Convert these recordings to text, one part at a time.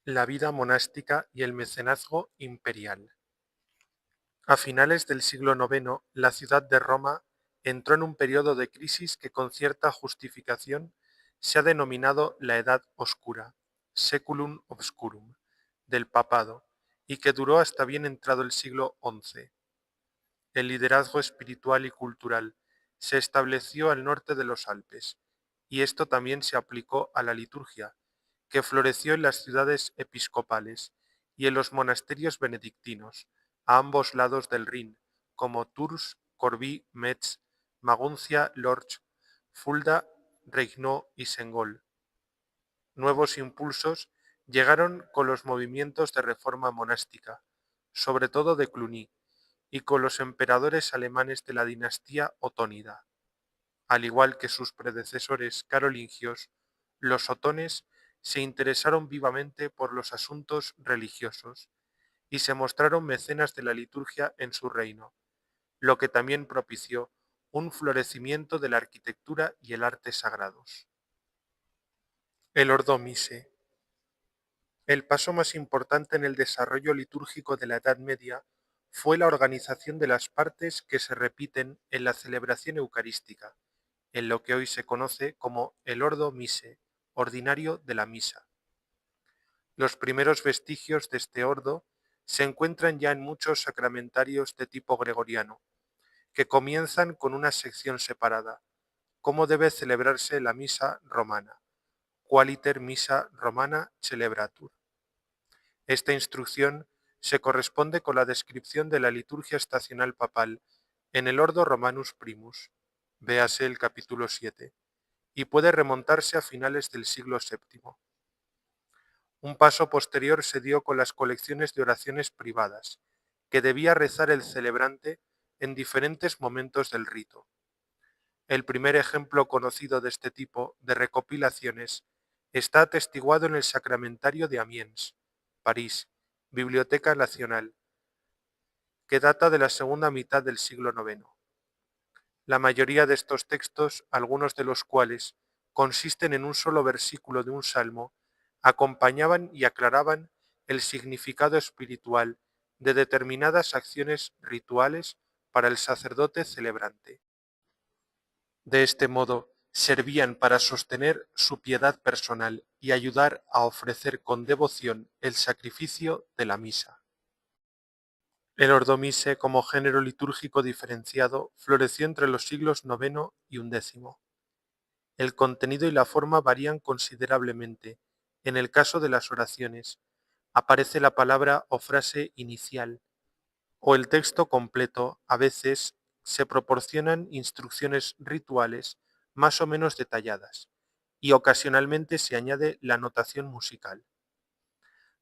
La vida monástica y el mecenazgo imperial. A finales del siglo IX, la ciudad de Roma entró en un periodo de crisis que con cierta justificación se ha denominado la Edad Oscura, Saeculum Obscurum, del papado, y que duró hasta bien entrado el siglo XI. El liderazgo espiritual y cultural se estableció al norte de los Alpes, y esto también se aplicó a la liturgia, que floreció en las ciudades episcopales y en los monasterios benedictinos, a ambos lados del Rin, como Tours, Corbie, Metz, Maguncia, Lorch, Fulda, Regnault y Sengol. Nuevos impulsos llegaron con los movimientos de reforma monástica, sobre todo de Cluny, y con los emperadores alemanes de la dinastía otónida. Al igual que sus predecesores carolingios, los otones se interesaron vivamente por los asuntos religiosos y se mostraron mecenas de la liturgia en su reino, lo que también propició un florecimiento de la arquitectura y el arte sagrados. El Ordo Mise. El paso más importante en el desarrollo litúrgico de la Edad Media fue la organización de las partes que se repiten en la celebración eucarística, en lo que hoy se conoce como el Ordo Mise, ordinario de la misa. Los primeros vestigios de este ordo se encuentran ya en muchos sacramentarios de tipo gregoriano, que comienzan con una sección separada, cómo debe celebrarse la misa romana, qualiter missa romana celebratur. Esta instrucción se corresponde con la descripción de la liturgia estacional papal en el Ordo Romanus Primus, véase el capítulo 7, y puede remontarse a finales del siglo VII. Un paso posterior se dio con las colecciones de oraciones privadas, que debía rezar el celebrante en diferentes momentos del rito. El primer ejemplo conocido de este tipo de recopilaciones está atestiguado en el Sacramentario de Amiens, París, Biblioteca Nacional, que data de la segunda mitad del siglo IX. La mayoría de estos textos, algunos de los cuales consisten en un solo versículo de un salmo, acompañaban y aclaraban el significado espiritual de determinadas acciones rituales para el sacerdote celebrante. De este modo, servían para sostener su piedad personal y ayudar a ofrecer con devoción el sacrificio de la misa. El Ordo Mise, como género litúrgico diferenciado, floreció entre los siglos IX y XI. El contenido y la forma varían considerablemente. En el caso de las oraciones, aparece la palabra o frase inicial, o el texto completo. A veces se proporcionan instrucciones rituales más o menos detalladas, y ocasionalmente se añade la notación musical.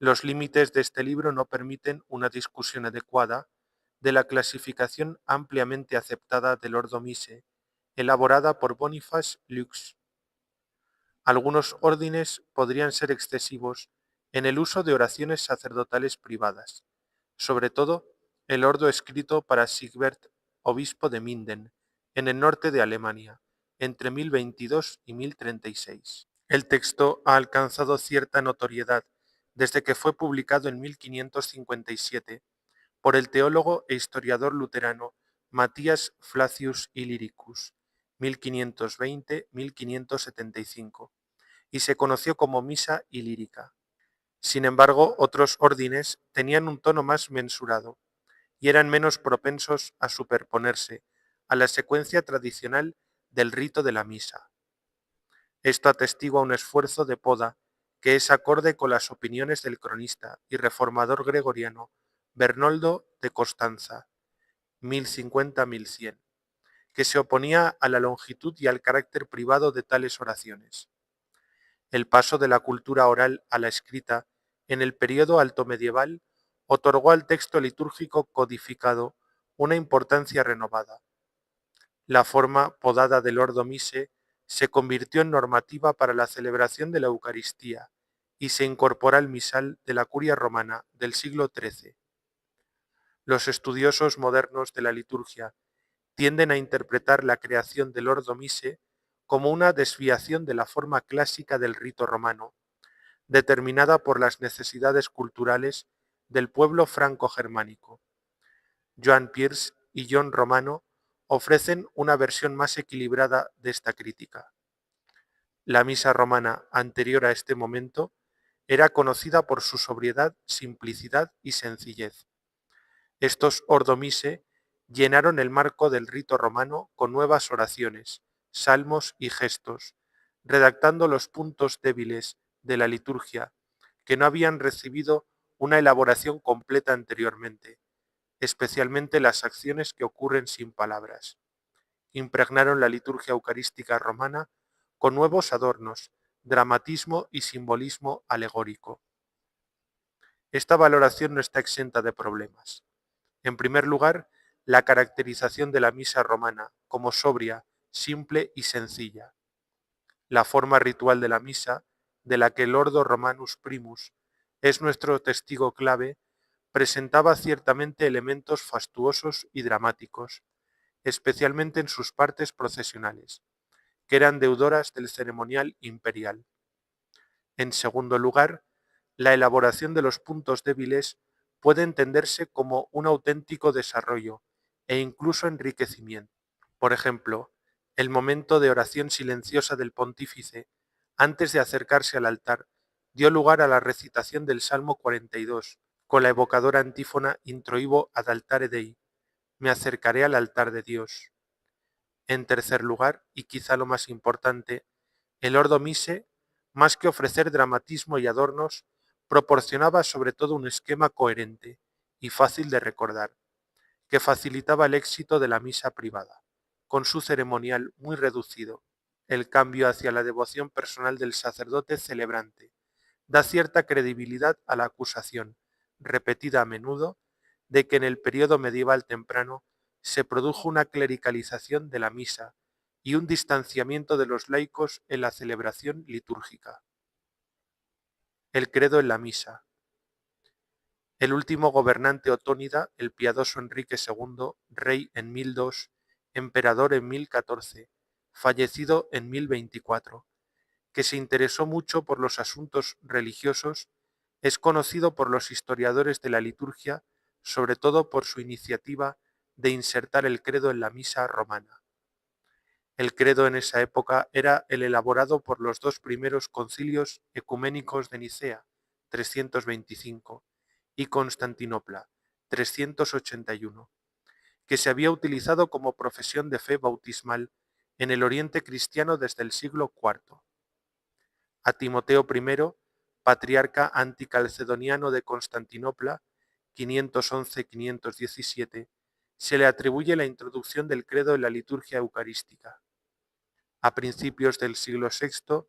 Los límites de este libro no permiten una discusión adecuada de la clasificación ampliamente aceptada del Ordo Mise, elaborada por Boniface Lux. Algunos órdenes podrían ser excesivos en el uso de oraciones sacerdotales privadas, sobre todo el ordo escrito para Sigbert, obispo de Minden, en el norte de Alemania, entre 1022 y 1036. El texto ha alcanzado cierta notoriedad desde que fue publicado en 1557 por el teólogo e historiador luterano Matthias Flacius Illyricus, 1520-1575, y se conoció como misa ilírica. Sin embargo, otros órdenes tenían un tono más mensurado y eran menos propensos a superponerse a la secuencia tradicional del rito de la misa. Esto atestigua un esfuerzo de poda que es acorde con las opiniones del cronista y reformador gregoriano Bernoldo de Costanza, 1050-1100, que se oponía a la longitud y al carácter privado de tales oraciones. El paso de la cultura oral a la escrita en el período altomedieval otorgó al texto litúrgico codificado una importancia renovada. La forma podada del Ordo Mise se convirtió en normativa para la celebración de la Eucaristía y se incorpora al misal de la Curia romana del siglo XIII. Los estudiosos modernos de la liturgia tienden a interpretar la creación del Ordo Mise como una desviación de la forma clásica del rito romano, determinada por las necesidades culturales del pueblo franco-germánico. Joan Peirce y John Romano ofrecen una versión más equilibrada de esta crítica. La misa romana anterior a este momento era conocida por su sobriedad, simplicidad y sencillez. Estos ordo mise llenaron el marco del rito romano con nuevas oraciones, salmos y gestos, redactando los puntos débiles de la liturgia que no habían recibido una elaboración completa anteriormente, especialmente las acciones que ocurren sin palabras. Impregnaron la liturgia eucarística romana con nuevos adornos, dramatismo y simbolismo alegórico. Esta valoración no está exenta de problemas. En primer lugar, la caracterización de la misa romana como sobria, simple y sencilla. La forma ritual de la misa, de la que el Ordo Romanus Primus es nuestro testigo clave, presentaba ciertamente elementos fastuosos y dramáticos, especialmente en sus partes procesionales, que eran deudoras del ceremonial imperial. En segundo lugar, la elaboración de los puntos débiles puede entenderse como un auténtico desarrollo e incluso enriquecimiento. Por ejemplo, el momento de oración silenciosa del pontífice antes de acercarse al altar dio lugar a la recitación del Salmo 42, con la evocadora antífona Introibo ad altare Dei, me acercaré al altar de Dios. En tercer lugar, y quizá lo más importante, el Ordo Mise, más que ofrecer dramatismo y adornos, proporcionaba sobre todo un esquema coherente y fácil de recordar, que facilitaba el éxito de la misa privada, con su ceremonial muy reducido. El cambio hacia la devoción personal del sacerdote celebrante da cierta credibilidad a la acusación, repetida a menudo, de que en el periodo medieval temprano se produjo una clericalización de la misa y un distanciamiento de los laicos en la celebración litúrgica. El credo en la misa. El último gobernante otónida, el piadoso Enrique II, rey en 1002, emperador en 1014, fallecido en 1024, que se interesó mucho por los asuntos religiosos, es conocido por los historiadores de la liturgia, sobre todo por su iniciativa de insertar el credo en la misa romana. El credo en esa época era el elaborado por los dos primeros concilios ecuménicos de Nicea, 325, y Constantinopla, 381, que se había utilizado como profesión de fe bautismal en el Oriente cristiano desde el siglo IV. A Timoteo I, patriarca anticalcedoniano de Constantinopla, 511-517, se le atribuye la introducción del credo en la liturgia eucarística. A principios del siglo VI,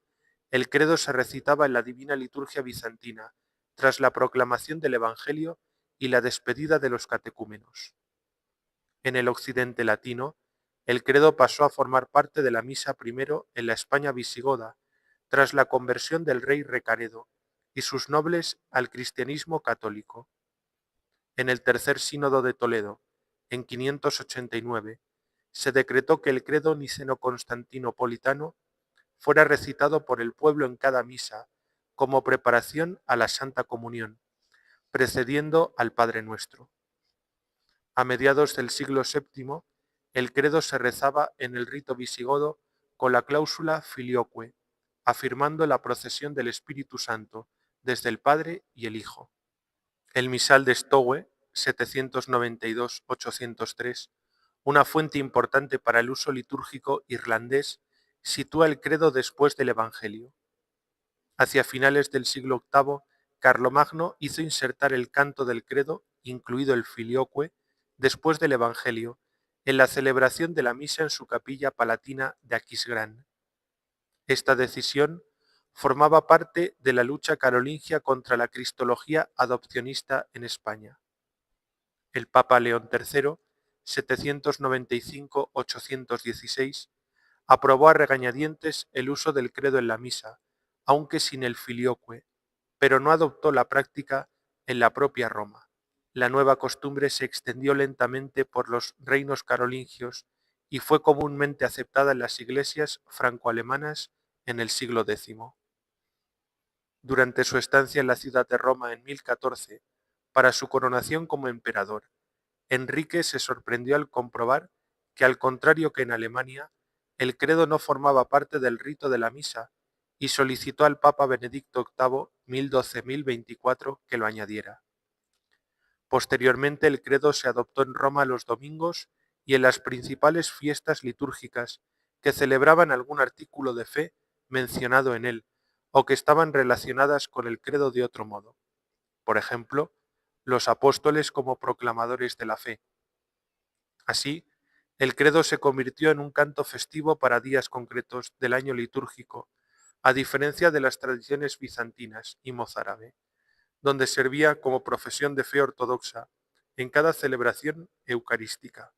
el credo se recitaba en la divina liturgia bizantina, tras la proclamación del Evangelio y la despedida de los catecúmenos. En el occidente latino, el credo pasó a formar parte de la misa primero en la España visigoda, tras la conversión del rey Recaredo y sus nobles al cristianismo católico. En el tercer sínodo de Toledo, en 589, se decretó que el credo niceno-constantinopolitano fuera recitado por el pueblo en cada misa como preparación a la Santa Comunión, precediendo al Padre Nuestro. A mediados del siglo VII, el credo se rezaba en el rito visigodo con la cláusula filioque, afirmando la procesión del Espíritu Santo desde el Padre y el Hijo. El misal de Stowe, 792-803, una fuente importante para el uso litúrgico irlandés, sitúa el credo después del Evangelio. Hacia finales del siglo VIII, Carlomagno hizo insertar el canto del credo, incluido el filioque, después del Evangelio, en la celebración de la misa en su capilla palatina de Aquisgrán. Esta decisión formaba parte de la lucha carolingia contra la cristología adopcionista en España. El Papa León III, 795-816, aprobó a regañadientes el uso del credo en la misa, aunque sin el filioque, pero no adoptó la práctica en la propia Roma. La nueva costumbre se extendió lentamente por los reinos carolingios y fue comúnmente aceptada en las iglesias franco-alemanas en el siglo X. durante su estancia en la ciudad de Roma en 1014, para su coronación como emperador. Enrique se sorprendió al comprobar que, al contrario que en Alemania, el credo no formaba parte del rito de la misa y solicitó al Papa Benedicto VIII 1012-1024 que lo añadiera. Posteriormente el credo se adoptó en Roma los domingos y en las principales fiestas litúrgicas que celebraban algún artículo de fe mencionado en él o que estaban relacionadas con el credo de otro modo. Por ejemplo, los apóstoles como proclamadores de la fe. Así, el credo se convirtió en un canto festivo para días concretos del año litúrgico, a diferencia de las tradiciones bizantinas y mozárabe, donde servía como profesión de fe ortodoxa en cada celebración eucarística.